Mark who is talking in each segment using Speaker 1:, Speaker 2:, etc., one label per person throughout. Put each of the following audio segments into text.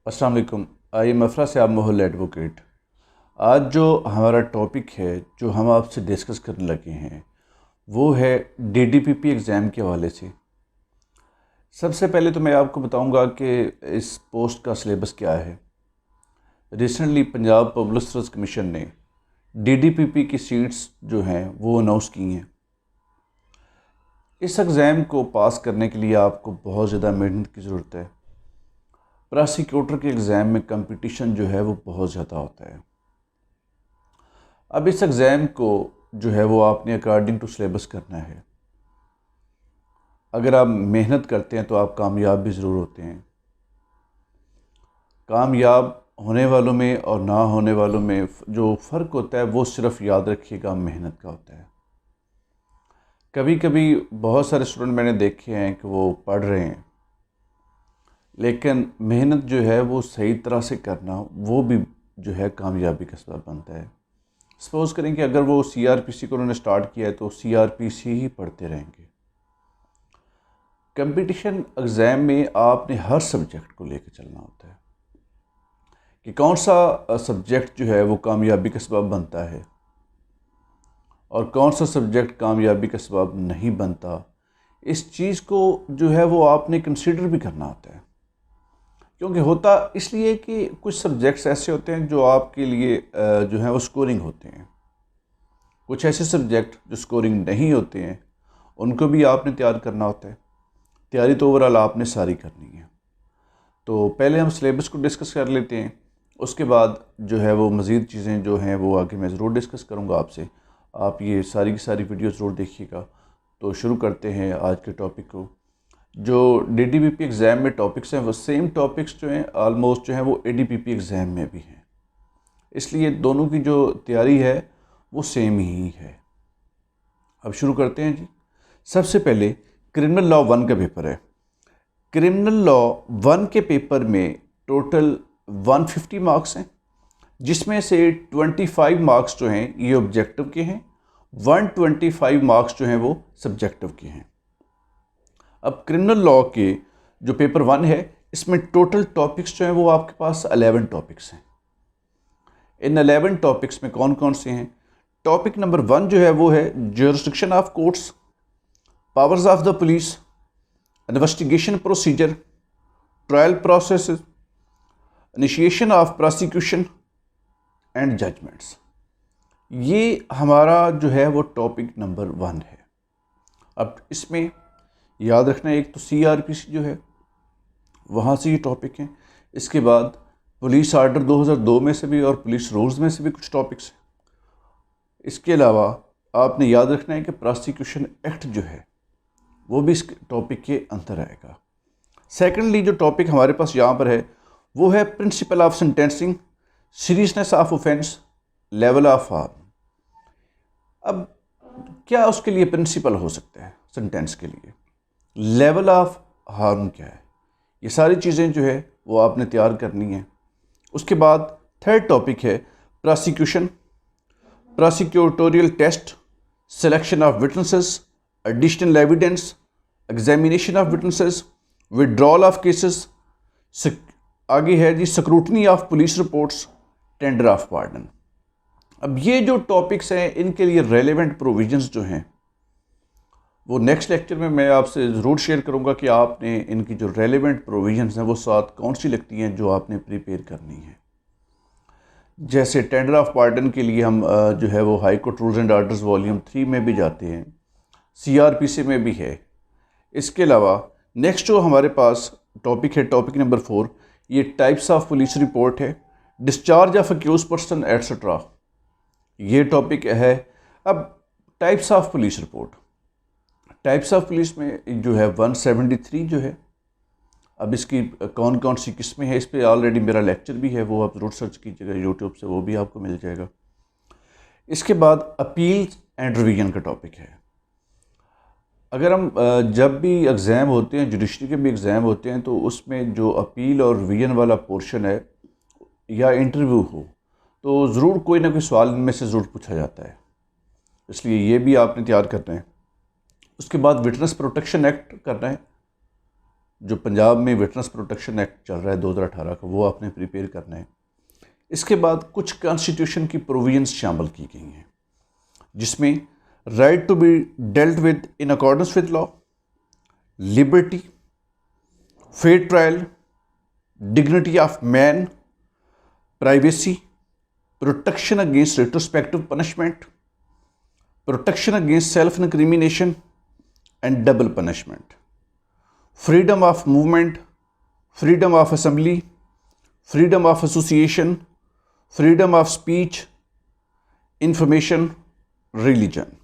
Speaker 1: अस्सलाम वालेकुम। I am अफरा से आप मोहल एडवोकेट। आज जो हमारा टॉपिक है जो हम आपसे डिस्कस करने लगे हैं वो है डीडीपीपी एग्ज़ाम के हवाले से। सबसे पहले तो मैं आपको बताऊंगा कि इस पोस्ट का सिलेबस क्या है। Recently Punjab public service commission ने डीडीपीपी की सीट्स जो हैं वो अनाउंस की हैं। इस एग्ज़ाम को पास करने के लिए आपको बहुत ज़्यादा मेहनत की ज़रूरत है। प्रोसिक्यूटर के एग्ज़ाम में कंपटीशन जो है वो बहुत ज़्यादा होता है। अब इस एग्ज़ाम को जो है वो आपने अकॉर्डिंग टू सिलेबस करना है। अगर आप मेहनत करते हैं तो आप कामयाब भी ज़रूर होते हैं। कामयाब होने वालों में और ना होने वालों में जो फ़र्क होता है वो सिर्फ याद रखिएगा मेहनत का होता है। कभी कभी बहुत सारे स्टूडेंट मैंने देखे हैं कि वो पढ़ रहे हैं लेकिन मेहनत जो है वो सही तरह से करना वो भी जो है कामयाबी का सबब बनता है। सपोज़ करें कि अगर वो सीआरपीसी को उन्होंने स्टार्ट किया है तो सीआरपीसी ही पढ़ते रहेंगे। कंपटीशन एग्ज़ाम में आपने हर सब्जेक्ट को लेकर चलना होता है कि कौन सा सब्जेक्ट जो है वो कामयाबी का सबब बनता है और कौन सा सब्जेक्ट कामयाबी का सबब नहीं बनता। इस चीज़ को जो है वो आपने कंसिडर भी करना होता है, क्योंकि होता इसलिए कि कुछ सब्जेक्ट्स ऐसे होते हैं जो आपके लिए जो है वो स्कोरिंग होते हैं। कुछ ऐसे सब्जेक्ट जो स्कोरिंग नहीं होते हैं उनको भी आपने तैयार करना होता है। तैयारी तो ओवरऑल आपने सारी करनी है। तो पहले हम सिलेबस को डिस्कस कर लेते हैं, उसके बाद जो है वो मज़ीद चीज़ें जो हैं वो आगे मैं ज़रूर डिस्कस करूँगा आपसे। आप ये सारी की सारी वीडियो ज़रूर देखिएगा। तो शुरू करते हैं आज के टॉपिक को। जो डीडीपीपी एग्ज़ाम में टॉपिक्स हैं वो सेम टॉपिक्स जो हैं आलमोस्ट जो हैं वो एडीपीपी एग्ज़ाम में भी हैं, इसलिए दोनों की जो तैयारी है वो सेम ही है। अब शुरू करते हैं जी। सबसे पहले क्रिमिनल लॉ 1 का पेपर है। क्रिमिनल लॉ 1 के पेपर में टोटल 150 मार्क्स हैं, जिसमें से 25 मार्क्स जो हैं ये ऑब्जेक्टिव के हैं, 125 मार्क्स जो हैं वो सब्जेक्टिव के हैं। अब क्रिमिनल लॉ के जो पेपर 1 है इसमें टोटल टॉपिक्स जो हैं वो आपके पास 11 टॉपिक्स हैं। इन 11 टॉपिक्स में कौन कौन से हैं? टॉपिक नंबर 1 जो है वो है jurisdiction of courts, powers of the police, investigation procedure, trial process, initiation of prosecution and judgments. ये हमारा जो है वो टॉपिक नंबर 1 है। अब इसमें याद रखना है, एक तो सीआरपीसी जो है वहाँ से ये टॉपिक हैं। इसके बाद पुलिस आर्डर 2002 में से भी और पुलिस रूल्स में से भी कुछ टॉपिक्स हैं। इसके अलावा आपने याद रखना है कि प्रोसिक्यूशन एक्ट जो है वो भी इस टॉपिक के अंदर आएगा। सेकेंडली जो टॉपिक हमारे पास यहाँ पर है वो है principle of sentencing, seriousness of offence, level of harm. अब क्या उसके लिए प्रिंसिपल हो सकता है सेंटेंस के लिए, लेवल ऑफ हार्म क्या है, ये सारी चीज़ें जो है वो आपने तैयार करनी है। उसके बाद थर्ड टॉपिक है prosecution, prosecutorial test, selection of witnesses, additional evidence, examination of witnesses, withdrawal of cases. आगे है जी scrutiny of police reports, tender of pardon. अब ये जो टॉपिक्स हैं इनके लिए रेलेवेंट प्रोविजंस जो हैं वो नेक्स्ट लेक्चर में मैं आपसे ज़रूर शेयर करूंगा कि आपने इनकी जो रेलेवेंट प्रोविजंस हैं वो साथ कौन सी लगती हैं जो आपने प्रिपेयर करनी है। जैसे टेंडर ऑफ पार्डन के लिए हम जो है वो high court rules and orders volume 3 में भी जाते हैं, सीआरपीसी में भी है। इसके अलावा नेक्स्ट जो हमारे पास टॉपिक है टॉपिक नंबर 4, ये टाइप्स ऑफ पुलिस रिपोर्ट है, discharge of accused person etcetera, ये टॉपिक है। अब types of police report, types of police में जो है 173 जो है, अब इसकी कौन कौन सी किस्में हैं इस पर ऑलरेडी मेरा लेक्चर भी है, वो आप ज़रूर सर्च कीजिएगा यूट्यूब से, वो भी आपको मिल जाएगा। इसके बाद अपील एंड रिवीजन का टॉपिक है। अगर हम जब भी एग्ज़ाम होते हैं, जुडिशरी के भी एग्ज़ाम होते हैं, तो उसमें जो अपील और रिवीजन वाला पोर्शन है या इंटरव्यू हो तो ज़रूर कोई ना कोई सवाल इनमें से ज़रूर पूछा जाता है, इसलिए ये भी आपने तैयार करना है। उसके बाद विटनेस प्रोटेक्शन एक्ट करना है, जो पंजाब में विटनेस प्रोटेक्शन एक्ट चल रहा है 2018 का, वो आपने प्रिपेयर करना है। इसके बाद कुछ कॉन्स्टिट्यूशन की प्रोविजंस शामिल की गई हैं, जिसमें right to be dealt with in accordance with law, liberty, fair trial, dignity of man, privacy, protection against retrospective punishment, protection against self incrimination and double punishment, freedom of movement, freedom of assembly, freedom of association, freedom of speech, information, religion.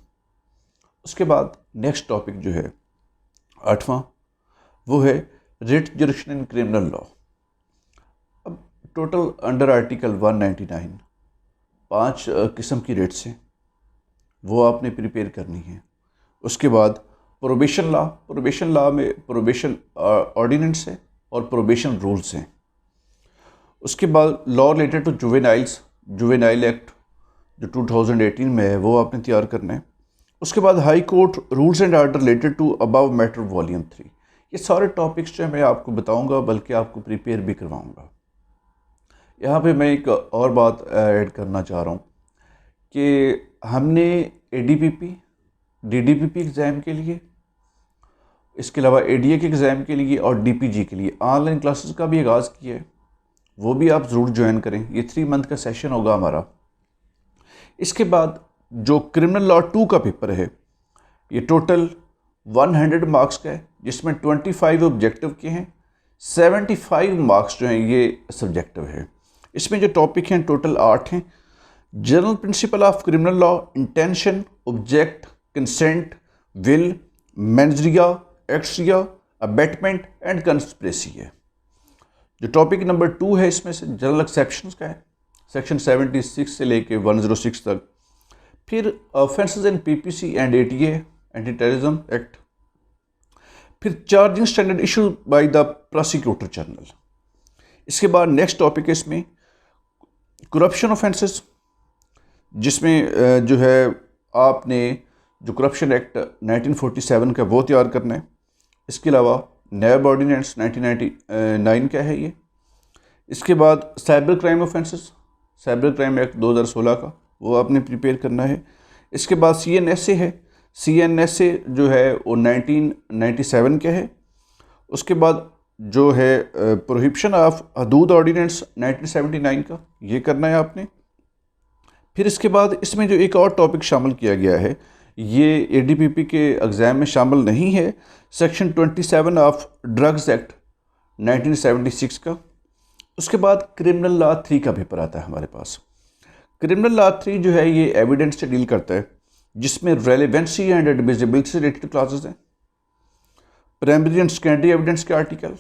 Speaker 1: उसके बाद next topic जो है 8वां, वो है writ jurisdiction in criminal law. अब total under article 199 5 किस्म की रिट्स हैं, वो आपने प्रिपेयर करनी है। उसके बाद प्रोबेशन लॉ में प्रोबेशन ऑर्डिनेंस है और प्रोबेशन रूल्स हैं। उसके बाद law related to juvenile act जो 2018 में है, वो आपने तैयार करना है। उसके बाद high court rules and order related to above matter volume 3। ये सारे टॉपिक्स जो है मैं आपको बताऊंगा, बल्कि आपको प्रिपेयर भी करवाऊंगा। यहाँ पे मैं एक और बात ऐड करना चाह रहा हूँ कि हमने ADPP, DDPP एग्ज़ाम के लिए, इसके अलावा ADA के एग्ज़ाम के लिए और DPG के लिए ऑनलाइन क्लासेस का भी आगाज़ किया है, वो भी आप ज़रूर ज्वाइन करें। ये 3 मंथ का सेशन होगा हमारा। इसके बाद जो क्रिमिनल लॉ 2 का पेपर है, ये टोटल 100 मार्क्स का है, जिसमें 25 ऑब्जेक्टिव के हैं, 75 मार्क्स जो हैं ये सब्जेक्टिव है। इसमें जो टॉपिक हैं टोटल 8 हैं। General principle of criminal law, intention, object, consent, will, mens rea, actus reus, abetment and conspiracy है। जो टॉपिक नंबर 2 है इसमें से जनरल एक्सेप्शंस का है, सेक्शन 76 से लेके 106 तक। फिर offences in PPC and ATA, anti terrorism act. फिर charging standard issue by the prosecutor general. इसके बाद नेक्स्ट टॉपिक है इसमें करप्शन ऑफेंसेस, जिसमें जो है आपने जो करप्शन एक्ट 1947 का वो तैयार करना है। इसके अलावा नैब ऑर्डिनेंस 1999 का है ये। इसके बाद cyber crime offences, cyber crime act 2016 का, वो आपने प्रिपेयर करना है। इसके बाद CNSA है, CNSA जो है वो 1997 का है। उसके बाद जो है प्रोहिबिशन ऑफ हदूद ऑर्डिनेंस 1979 का, ये करना है आपने। फिर इसके बाद इसमें जो एक और टॉपिक शामिल किया गया है, ये ADPP के एग्ज़ाम में शामिल नहीं है, सेक्शन 27 ऑफ ड्रग्स एक्ट 1976 का। उसके बाद क्रिमिनल लॉ 3 का पेपर आता है हमारे पास। क्रिमिनल लॉ 3 जो है ये एविडेंस से डील करता है, जिसमें रेलेवेंसी एंड एडमिसिबिलिटी से रिलेटेड क्लासेस हैं, प्राइमरी एंड सेकेंडरी एविडेंस के article,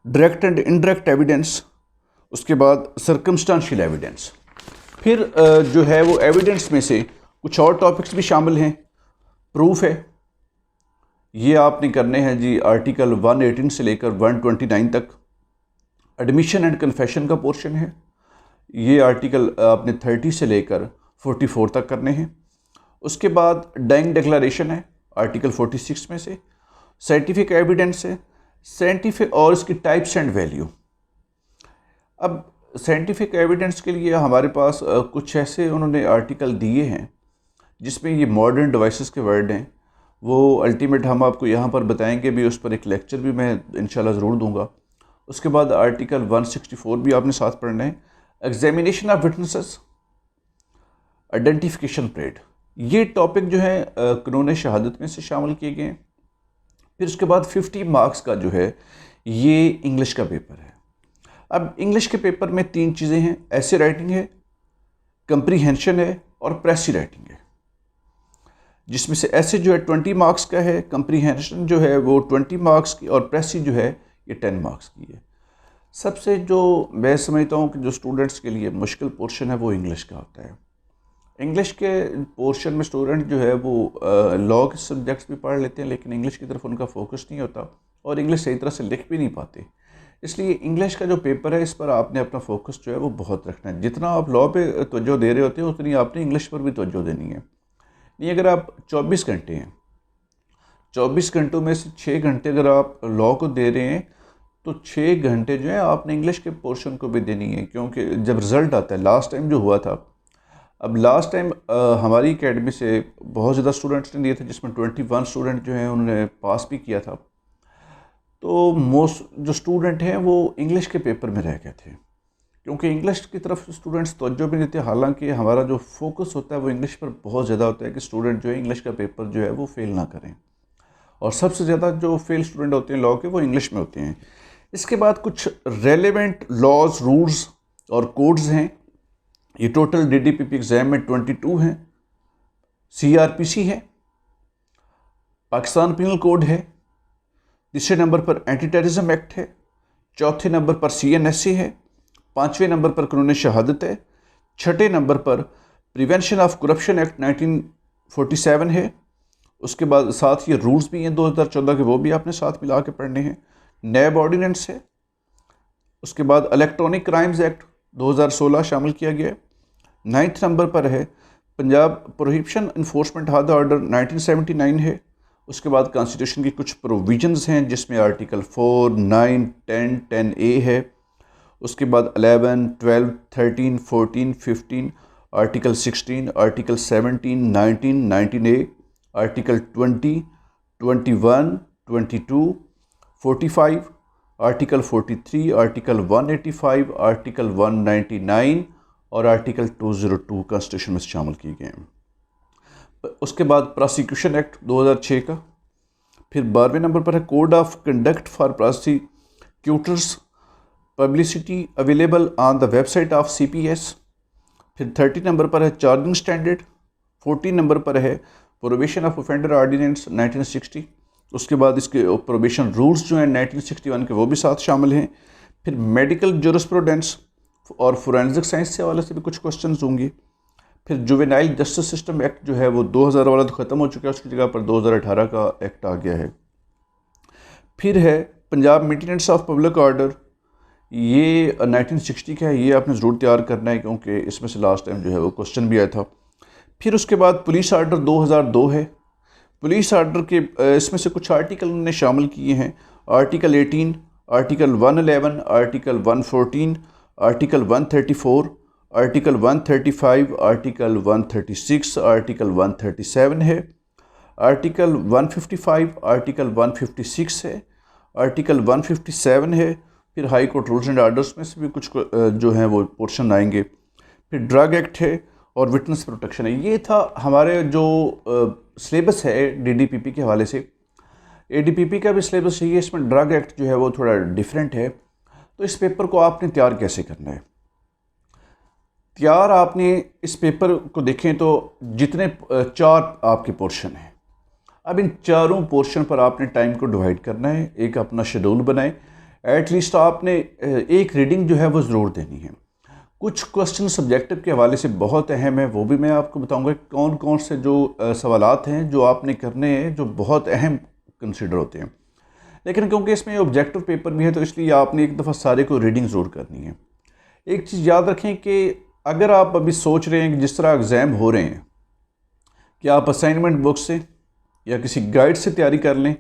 Speaker 1: direct and indirect evidence, उसके बाद सर्कमस्टांशियल एविडेंस। फिर जो है वो एविडेंस में से कुछ और टॉपिक्स भी शामिल हैं। प्रूफ है, ये आपने करने हैं जी आर्टिकल 118 से लेकर 129 तक। एडमिशन एंड कन्फेशन का पोर्शन है, ये आर्टिकल आपने 30 से लेकर 44 तक करने हैं। उसके बाद डाइंग डिक्लेरेशन है आर्टिकल 46 में से। साइंटिफिक एविडेंस है, साइंटिफिक और इसकी टाइप्स एंड वैल्यू। अब साइंटिफिक एविडेंस के लिए हमारे पास कुछ ऐसे उन्होंने आर्टिकल दिए हैं जिसमें ये मॉडर्न डिवाइसेस के वर्ड हैं। वो अल्टीमेट हम आपको यहाँ पर बताएंगे भी, उस पर एक लेक्चर भी मैं इंशाल्लाह ज़रूर दूंगा। उसके बाद आर्टिकल 164 भी आपने साथ पढ़ना है। Examination of witnesses, identification parade, ये टॉपिक जो है कानून शहादत में से शामिल किए गए हैं। फिर उसके बाद 50 मार्क्स का जो है ये इंग्लिश का पेपर है। अब इंग्लिश के पेपर में 3 चीज़ें हैं, ऐसे राइटिंग है, कंप्रीहेंशन है और प्रेसी राइटिंग है, जिसमें से ऐसे जो है 20 मार्क्स का है, कंप्रीहेंशन जो है वो 20 मार्क्स की और प्रेसी जो है ये 10 मार्क्स की है। सबसे जो मैं समझता हूँ कि जो स्टूडेंट्स के लिए मुश्किल पोर्शन है वो इंग्लिश का होता है। इंग्लिश के पोर्शन में स्टूडेंट जो है वो लॉ के सब्जेक्ट्स भी पढ़ लेते हैं, लेकिन इंग्लिश की तरफ उनका फोकस नहीं होता और इंग्लिश सही तरह से लिख भी नहीं पाते। इसलिए इंग्लिश का जो पेपर है इस पर आपने अपना फोकस जो है वो बहुत रखना है। जितना आप लॉ पे तवज्जो दे रहे होते हैं उतनी आपने इंग्लिश पर भी तवज्जो देनी है। नहीं, अगर आप 24 घंटे हैं, 24 घंटों में से 6 घंटे अगर आप लॉ को दे रहे हैं तो 6 घंटे जो है आपने इंग्लिश के पोर्शन को भी देनी है, क्योंकि जब रिज़ल्ट आता है, लास्ट टाइम जो हुआ था, अब लास्ट टाइम हमारी एकेडमी से बहुत ज़्यादा स्टूडेंट्स ने दिए थे, जिसमें 21 स्टूडेंट जो हैं उन्होंने पास भी किया था। तो मोस्ट जो स्टूडेंट हैं वो इंग्लिश के पेपर में रह गए थे, क्योंकि इंग्लिश की तरफ स्टूडेंट्स तवज्जो भी नहीं देते। हालांकि हमारा जो फोकस होता है वो इंग्लिश पर बहुत ज़्यादा होता है कि स्टूडेंट जो है इंग्लिश का पेपर जो है वो फेल ना करें, और सबसे ज़्यादा जो फेल स्टूडेंट होते हैं लॉ के वो इंग्लिश में होते हैं। इसके बाद कुछ रेलेवेंट लॉज, रूल्स और कोड्स हैं। ये टोटल DDPP एग्ज़ाम में 22 हैं। CRPC है, पाकिस्तान पिनल कोड है, तीसरे नंबर पर एंटी टेररिज्म एक्ट है, चौथे नंबर पर CNSA है, पाँचवें नंबर पर कानून शहादत है, छठे नंबर पर प्रिवेंशन ऑफ करप्शन एक्ट 1947 है। उसके बाद साथ ये रूल्स भी हैं 2014 के, वो भी आपने साथ मिला के पढ़ने हैं। नैब ऑर्डिनेंस है। उसके बाद इलेक्ट्रॉनिक क्राइम्स एक्ट 2016 शामिल किया गया है। 9th नंबर पर है पंजाब प्रोहिबिशन इन्फोर्समेंट ऑर्डर 1979 है। उसके बाद कॉन्स्टिट्यूशन की कुछ प्रोविजंस हैं जिसमें आर्टिकल 4, 9, 10, 10A है। उसके बाद 11, 12, 13, 14, 15, article 16, article 17, 19, 19A, article 20, 21, 22, 45, article 43, article 185, article 199 और आर्टिकल 202 कॉन्स्टिट्यूशन में शामिल किए गए हैं। उसके बाद प्रोसिक्यूशन एक्ट 2006 का। फिर 12वें नंबर पर है code of conduct for prosecutors, publicity available on the website of CPS। फिर 30 नंबर पर है चार्जिंग स्टैंडर्ड। 14 नंबर पर है प्रोबेशन ऑफ ऑफेंडर ऑर्डिनेंस 1960। उसके बाद इसके प्रोबेशन रूल्स जो हैं 1961 के वो भी साथ शामिल हैं। फिर मेडिकल जूरिस्प्रूडेंस और फोरेंसिक साइंस से हवाले से भी कुछ क्वेश्चंस होंगे। फिर जुवेनाइल जस्टिस सिस्टम एक्ट जो है वो 2000 वाला तो ख़त्म हो चुका है, उसकी जगह पर 2018 का एक्ट आ गया है। फिर है Punjab maintenance of public order, ये 1960 का है। ये आपने ज़रूर तैयार करना है क्योंकि इसमें से लास्ट टाइम जो है वो क्वेश्चन भी आया था। फिर उसके बाद पुलिस आर्डर 2002 है। पुलिस आर्डर के इसमें से कुछ आर्टिकल उन्होंने शामिल किए हैं। Article 18, article 111, article 114, article 134, article 135, article 136, article 137 है। आर्टिकल 155, आर्टिकल 156 है, आर्टिकल 157 है। फिर high court rules and orders में से भी कुछ जो हैं वो पोर्शन आएंगे। फिर ड्रग एक्ट है और विटनेस प्रोटेक्शन है। ये था हमारे जो सिलेबस है DDPP के हवाले से। ADPP का भी सिलेबस यही है, इसमें ड्रग एक्ट जो है वो थोड़ा डिफरेंट है। तो इस पेपर को आपने तैयार कैसे करना है? तैयार आपने इस पेपर को देखें तो जितने 4 आपके पोर्शन हैं, अब इन चारों पोर्शन पर आपने टाइम को डिवाइड करना है। एक अपना शेड्यूल बनाए, एटलीस्ट आपने एक रीडिंग जो है वो ज़रूर देनी है। कुछ क्वेश्चन सब्जेक्टिव के हवाले से बहुत अहम है, वो भी मैं आपको बताऊंगा कौन कौन से जो सवालात हैं जो आपने करने हैं जो बहुत अहम कंसिडर होते हैं। लेकिन क्योंकि इसमें ऑब्जेक्टिव पेपर भी है तो इसलिए आपने एक दफ़ा सारे को रीडिंग ज़रूर करनी है। एक चीज़ याद रखें कि अगर आप अभी सोच रहे हैं कि जिस तरह एग्ज़ाम हो रहे हैं कि आप असाइनमेंट बुक से या किसी गाइड से तैयारी कर लें,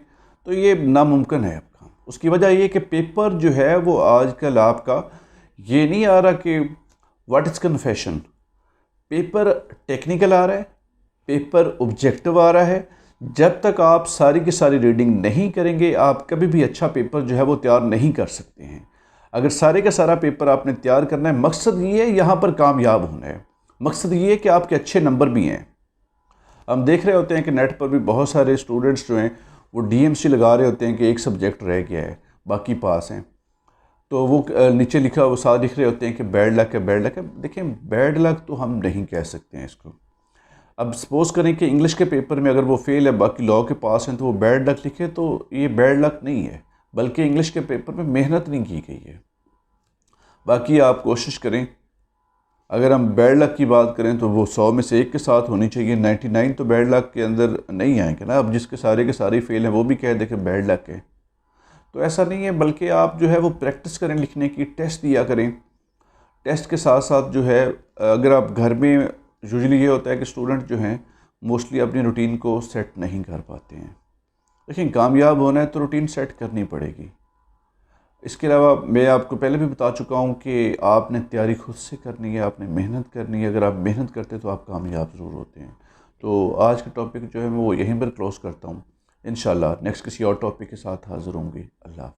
Speaker 1: तो ये नामुमकिन है आपका। उसकी वजह ये कि पेपर जो है वो आजकल आपका ये नहीं आ रहा कि what is confession, paper technical आ रहा है, पेपर ऑब्जेक्टिव आ रहा है। जब तक आप सारी की सारी रीडिंग नहीं करेंगे आप कभी भी अच्छा पेपर जो है वो तैयार नहीं कर सकते हैं। अगर सारे का सारा पेपर आपने तैयार करना है, मकसद ये है यहाँ पर कामयाब होना है, मकसद ये है कि आपके अच्छे नंबर भी हैं। हम देख रहे होते हैं कि नेट पर भी बहुत सारे स्टूडेंट्स जो हैं वो DMC लगा रहे होते हैं कि एक सब्जेक्ट रह गया है बाकी पास हैं, तो वो नीचे लिखा वो साथ लिख रहे होते हैं कि बैड लक है, बैड लक है। देखिए बैड लक तो हम नहीं कह सकते हैं इसको। अब सपोज़ करें कि इंग्लिश के पेपर में अगर वो फेल है बाकी लॉ के पास हैं तो वो बैड लक लिखे, तो ये बैड लक नहीं है, बल्कि इंग्लिश के पेपर में मेहनत नहीं की गई है। बाकी आप कोशिश करें, अगर हम बैड लक की बात करें तो वो 100 में से 1 के साथ होनी चाहिए, 99 तो बैड लक के अंदर नहीं आएंगे ना। अब जिसके सारे के सारे फेल हैं वो भी कह दे कि बैड लक है, तो ऐसा नहीं है। बल्कि आप जो है वो प्रैक्टिस करें लिखने की, टेस्ट दिया करें। टेस्ट के साथ साथ जो है अगर आप घर में, यूजुअली ये होता है कि स्टूडेंट जो हैं मोस्टली अपनी रूटीन को सेट नहीं कर पाते हैं, लेकिन कामयाब होना है तो रूटीन सेट करनी पड़ेगी। इसके अलावा मैं आपको पहले भी बता चुका हूँ कि आपने तैयारी खुद से करनी है, आपने मेहनत करनी है। अगर आप मेहनत करते हैं तो आप कामयाब ज़रूर होते हैं। तो आज का टॉपिक जो है मैं वो यहीं पर क्लोज़ करता हूँ। इंशाल्लाह नेक्स्ट किसी और टॉपिक के साथ हाज़िर होंगे। अल्लाह।